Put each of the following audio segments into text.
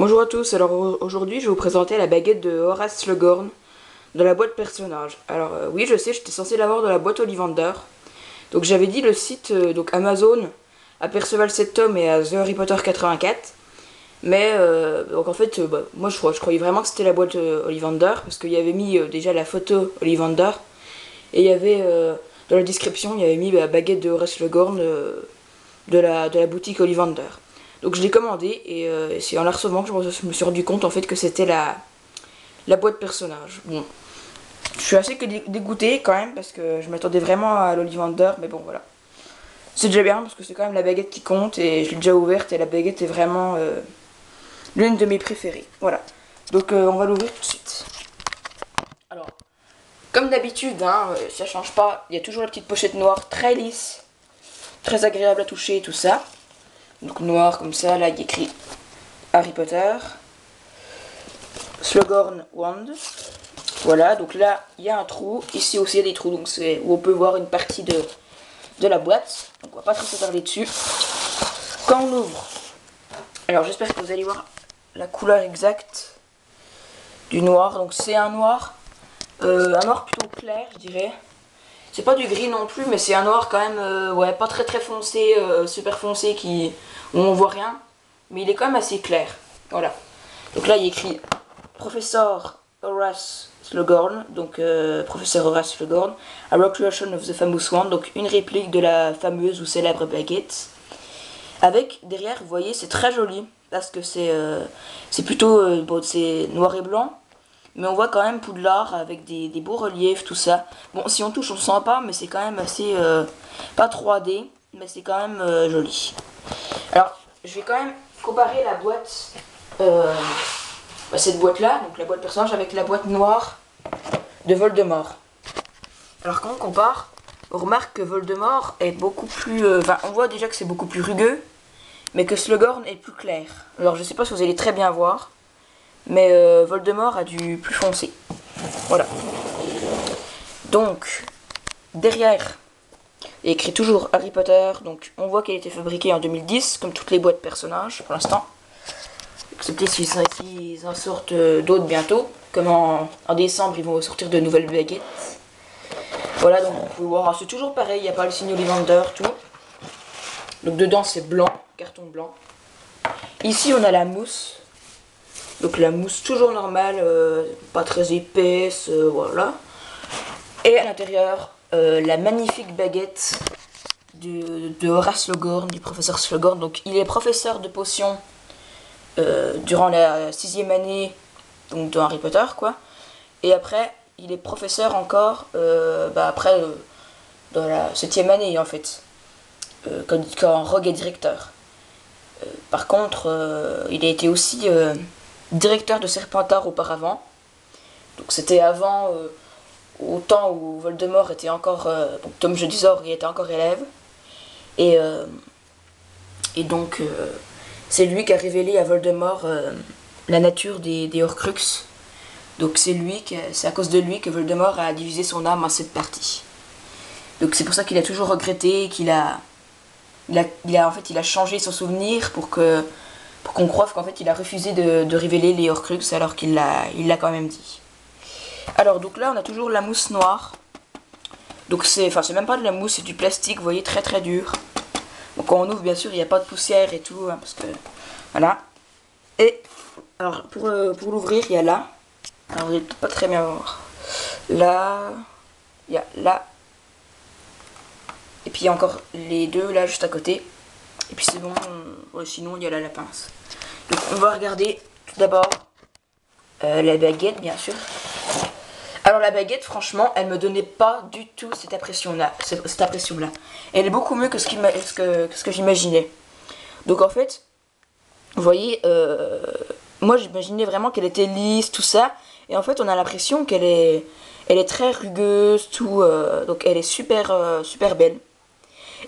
Bonjour à tous, alors aujourd'hui je vais vous présenter la baguette de Horace Slughorn de la boîte personnage. Alors oui, je sais, j'étais censé l'avoir de la boîte Ollivander. Donc j'avais dit le site donc Amazon à Perceval 7 tomes et à The Harry Potter 84. Mais donc en fait moi je croyais vraiment que c'était la boîte Ollivander parce qu'il y avait mis déjà la photo Ollivander et il y avait dans la description il y avait mis la baguette de Horace Slughorn de la boutique Ollivander. Donc je l'ai commandé et c'est en la recevant que je me suis rendu compte en fait que c'était la boîte personnage. Bon, je suis assez dégoûté quand même parce que je m'attendais vraiment à l'Ollivander, mais bon voilà. C'est déjà bien parce que c'est quand même la baguette qui compte et je l'ai déjà ouverte et la baguette est vraiment l'une de mes préférées. Voilà. Donc on va l'ouvrir tout de suite. Alors, comme d'habitude, hein, ça change pas, il y a toujours la petite pochette noire très lisse, très agréable à toucher et tout ça. Donc noir comme ça, là il y a écrit Harry Potter, Slughorn Wand. Voilà, donc là il y a un trou, ici aussi il y a des trous, donc c'est où on peut voir une partie de la boîte. Donc on va pas trop s'attarder dessus. Quand on ouvre, alors j'espère que vous allez voir la couleur exacte du noir. Donc c'est un noir plutôt clair, je dirais. C'est pas du gris non plus, mais c'est un noir quand même, ouais, pas très foncé, super foncé, où on voit rien. Mais il est quand même assez clair. Voilà. Donc là, il y a écrit Professor Horace Slughorn, donc Professeur Horace Slughorn, a recreation of the famous wand, donc une réplique de la fameuse ou célèbre baguette. Avec, derrière, vous voyez, c'est très joli, parce que c'est plutôt, bon, c'est noir et blanc. Mais on voit quand même Poudlard avec des beaux reliefs, tout ça. Bon, si on touche, on sent pas, mais c'est quand même assez... pas 3D, mais c'est quand même joli. Alors, je vais quand même comparer la boîte... cette boîte-là, donc la boîte personnage, avec la boîte noire de Voldemort. Alors, quand on compare, on remarque que Voldemort est beaucoup plus... Enfin, on voit déjà que c'est beaucoup plus rugueux, mais que Slughorn est plus clair. Alors, je sais pas si vous allez très bien voir, mais Voldemort a du plus foncé. Voilà. Donc, derrière, il y a écrit toujours Harry Potter. Donc, on voit qu'elle a été fabriquée en 2010, comme toutes les boîtes personnages pour l'instant. Excepté s'ils en sortent d'autres bientôt. Comme en décembre, ils vont sortir de nouvelles baguettes. Voilà, donc on peut voir, c'est toujours pareil, il n'y a pas le signe Ollivander, tout. Donc, dedans, c'est blanc, carton blanc. Ici, on a la mousse. Donc la mousse toujours normale, pas très épaisse, voilà. Et à l'intérieur, la magnifique baguette de Horace Slughorn, du professeur Slughorn. Donc il est professeur de potions durant la 6e année donc, de Harry Potter, quoi. Et après, il est professeur encore, dans la 7e année, en fait, quand Rogue est directeur. Par contre, il a été aussi... directeur de Serpentard auparavant. Donc c'était avant, au temps où Voldemort était encore... donc Tom Jedusor, il était encore élève. Et donc c'est lui qui a révélé à Voldemort la nature des Horcruxes. Donc c'est à cause de lui que Voldemort a divisé son âme en 7 parties. Donc c'est pour ça qu'il a toujours regretté, qu'il a changé son souvenir pour qu'on croie qu'en fait il a refusé de révéler les Horcruxes alors qu'il l'a quand même dit. Alors donc là on a toujours la mousse noire. Donc c'est même pas de la mousse, c'est du plastique, vous voyez, très dur. Donc quand on ouvre bien sûr il n'y a pas de poussière et tout, hein, parce que voilà. Et alors pour l'ouvrir il y a là. Alors vous n'allez pas très bien voir. Là, il y a là. Et puis il y a encore les deux là juste à côté. Et puis c'est bon, sinon il y a là la pince. Donc on va regarder tout d'abord la baguette, bien sûr. Alors la baguette, franchement, elle me donnait pas du tout cette impression-là. Elle est beaucoup mieux que ce que j'imaginais. Donc en fait, vous voyez, moi j'imaginais vraiment qu'elle était lisse, tout ça. Et en fait, on a l'impression qu'elle est très rugueuse, tout. Donc elle est super belle.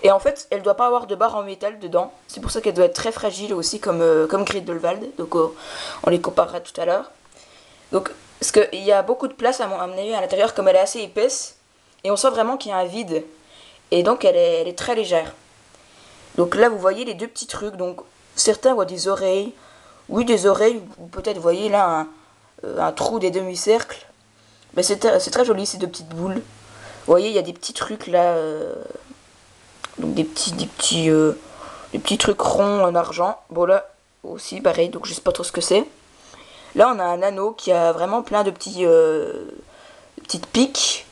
Et en fait, elle doit pas avoir de barre en métal dedans. C'est pour ça qu'elle doit être très fragile aussi, comme Grindelwald. Donc on les comparera tout à l'heure. Donc, parce qu'il y a beaucoup de place à mon avis à l'intérieur, comme elle est assez épaisse. Et on sent vraiment qu'il y a un vide. Et donc elle est très légère. Donc là, vous voyez les deux petits trucs. Donc certains voient des oreilles. Oui, des oreilles, ou peut-être, vous voyez là, un trou des demi-cercles. Mais c'est très joli, ces deux petites boules. Vous voyez, il y a des petits trucs là, donc des petits trucs ronds en argent. Bon là, aussi, pareil, donc je sais pas trop ce que c'est. Là, on a un anneau qui a vraiment plein de petites piques.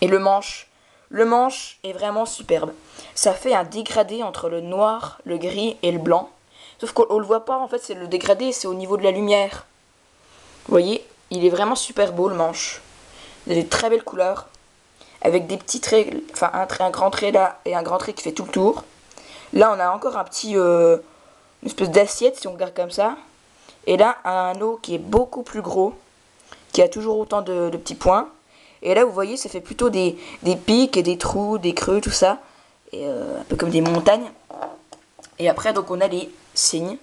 Et le manche. Le manche est vraiment superbe. Ça fait un dégradé entre le noir, le gris et le blanc. Sauf qu'on le voit pas, en fait, c'est le dégradé, c'est au niveau de la lumière. Vous voyez, il est vraiment super beau, le manche. Il a des très belles couleurs. Avec des petits traits, enfin un grand trait là et un grand trait qui fait tout le tour. Là, on a encore une espèce d'assiette, si on regarde comme ça. Et là, un anneau qui est beaucoup plus gros, qui a toujours autant de petits points. Et là, vous voyez, ça fait plutôt des pics et des trous, des creux, tout ça. Et un peu comme des montagnes. Et après, donc, on a les signes.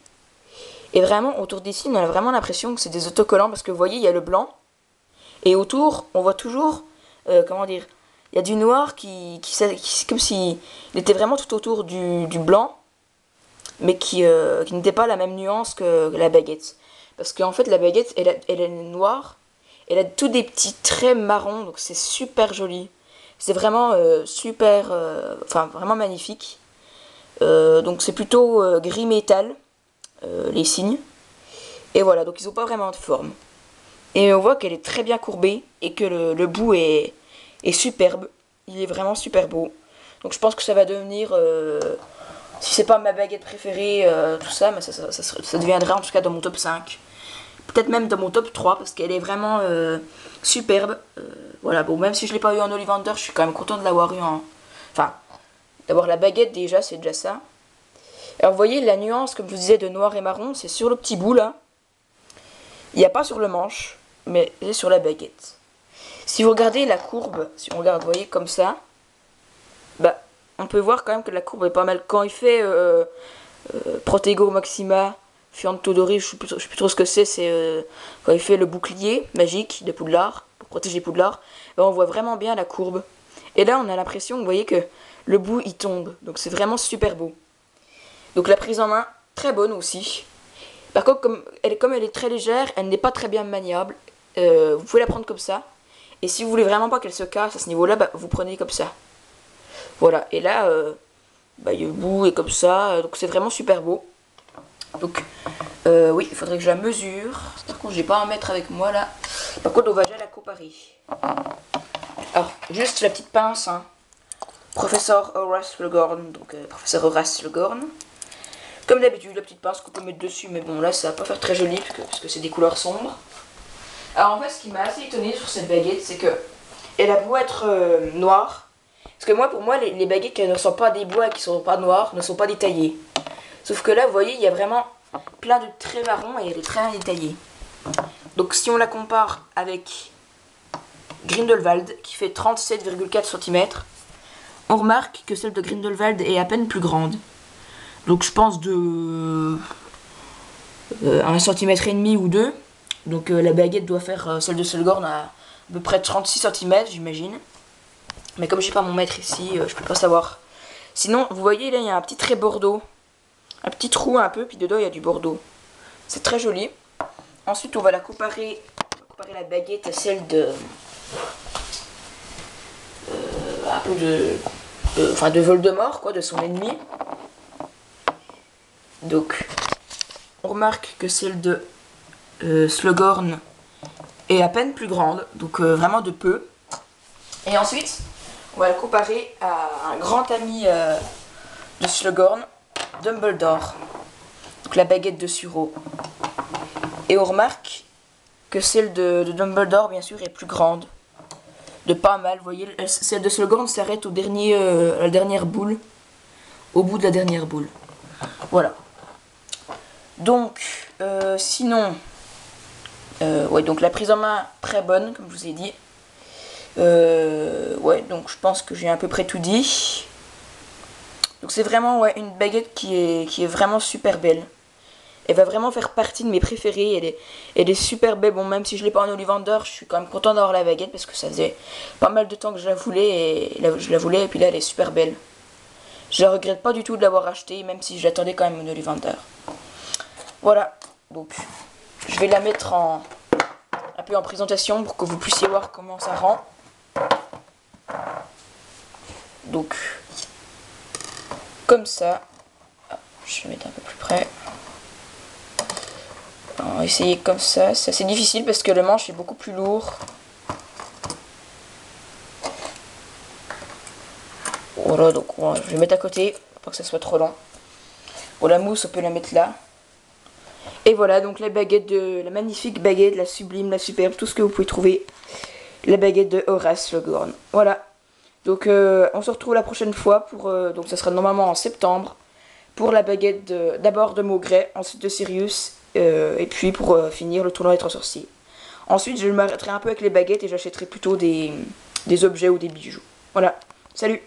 Et vraiment, autour des signes, on a vraiment l'impression que c'est des autocollants. Parce que vous voyez, il y a le blanc. Et autour, on voit toujours, comment dire, il y a du noir comme si il était vraiment tout autour du blanc. Mais qui n'était pas la même nuance que la baguette. Parce qu'en fait, la baguette, elle est noire. Elle a tous des petits traits marrons, donc c'est super joli. C'est vraiment enfin vraiment magnifique. Donc c'est plutôt gris métal, les signes. Et voilà, donc ils n'ont pas vraiment de forme. Et on voit qu'elle est très bien courbée et que le bout est superbe. Il est vraiment super beau. Donc je pense que ça va devenir, si c'est pas ma baguette préférée, tout ça, mais ça deviendra en tout cas dans mon top 5. Peut-être même dans mon top 3 parce qu'elle est vraiment superbe. Voilà, bon, même si je l'ai pas eu en Ollivander, je suis quand même content de l'avoir eu en... Enfin, d'avoir la baguette déjà, c'est déjà ça. Alors vous voyez, la nuance, comme je vous disais, de noir et marron, c'est sur le petit bout là. Il n'y a pas sur le manche, mais c'est sur la baguette. Si vous regardez la courbe, si on regarde, vous voyez, comme ça, bah, on peut voir quand même que la courbe est pas mal. Quand il fait Protego Maxima, Fianto Dori, je sais plus trop ce que c'est quand il fait le bouclier magique de Poudlard, pour protéger Poudlard, ben on voit vraiment bien la courbe. Et là, on a l'impression, vous voyez, que le bout, il tombe. Donc c'est vraiment super beau. Donc la prise en main, très bonne aussi. Par contre, comme elle est très légère, elle n'est pas très bien maniable. Vous pouvez la prendre comme ça. Et si vous voulez vraiment pas qu'elle se casse à ce niveau-là, bah, vous prenez comme ça. Voilà, et là, bah, le bout est comme ça, donc c'est vraiment super beau. Donc, oui, il faudrait que je la mesure. Par contre, j'ai pas un mètre avec moi là. Par contre, on va déjà la comparer. Alors, juste la petite pince, hein. Professeur Horace Legorn, donc professeur Horace Legorn. Comme d'habitude, la petite pince qu'on peut mettre dessus, mais bon, là, ça va pas faire très joli parce que c'est des couleurs sombres. Alors, en fait, ce qui m'a assez étonné sur cette baguette, c'est que elle a beau être noire. Parce que moi, pour moi, les baguettes qui ne sont pas des bois et qui ne sont pas noires ne sont pas détaillées. Sauf que là, vous voyez, il y a vraiment plein de traits marrons et elle est très détaillée. Donc si on la compare avec Grindelwald, qui fait 37,4 cm, on remarque que celle de Grindelwald est à peine plus grande. Donc je pense de 1,5 cm ou 2. Donc la baguette doit faire, celle de Slughorn à peu près 36 cm, j'imagine. Mais comme j'ai pas mon mètre ici, je peux pas savoir. Sinon, vous voyez, là, il y a un petit trait bordeaux. Un petit trou un peu, puis dedans, il y a du bordeaux. C'est très joli. Ensuite, on va comparer la baguette à celle de... un peu de Voldemort, quoi, de son ennemi. Donc, on remarque que celle de Slughorn est à peine plus grande. Donc, vraiment de peu. Et ensuite... on va la comparer à un grand ami de Slughorn, Dumbledore. Donc la baguette de Suro. Et on remarque que celle de Dumbledore, bien sûr, est plus grande. De pas mal, vous voyez. Celle de Slughorn s'arrête à la dernière boule. Au bout de la dernière boule. Voilà. Donc, sinon... ouais, donc la prise en main, très bonne, comme je vous ai dit. Ouais, donc je pense que j'ai à peu près tout dit. Donc c'est vraiment ouais, une baguette qui est vraiment super belle. Elle va vraiment faire partie de mes préférées. Elle est super belle. Bon, même si je l'ai pas en Ollivander, je suis quand même content d'avoir la baguette parce que ça faisait pas mal de temps que je la voulais et puis là elle est super belle. Je la regrette pas du tout de l'avoir achetée, même si je l'attendais quand même en Ollivander. Voilà. Donc je vais la mettre un peu en présentation pour que vous puissiez voir comment ça rend. Donc comme ça, je vais mettre un peu plus près. On va essayer comme ça, c'est assez difficile parce que le manche est beaucoup plus lourd. Voilà, donc je vais mettre à côté pour pas que ça soit trop long. Bon, la mousse on peut la mettre là. Et voilà donc la magnifique baguette, la sublime, la superbe, tout ce que vous pouvez trouver. La baguette de Horace Le Gourne. Voilà. Donc on se retrouve la prochaine fois pour donc ça sera normalement en septembre pour la baguette d'abord de Maugret, ensuite de Sirius et puis pour finir le tournoi des 3 sorciers. Ensuite je m'arrêterai un peu avec les baguettes et j'achèterai plutôt des objets ou des bijoux. Voilà. Salut.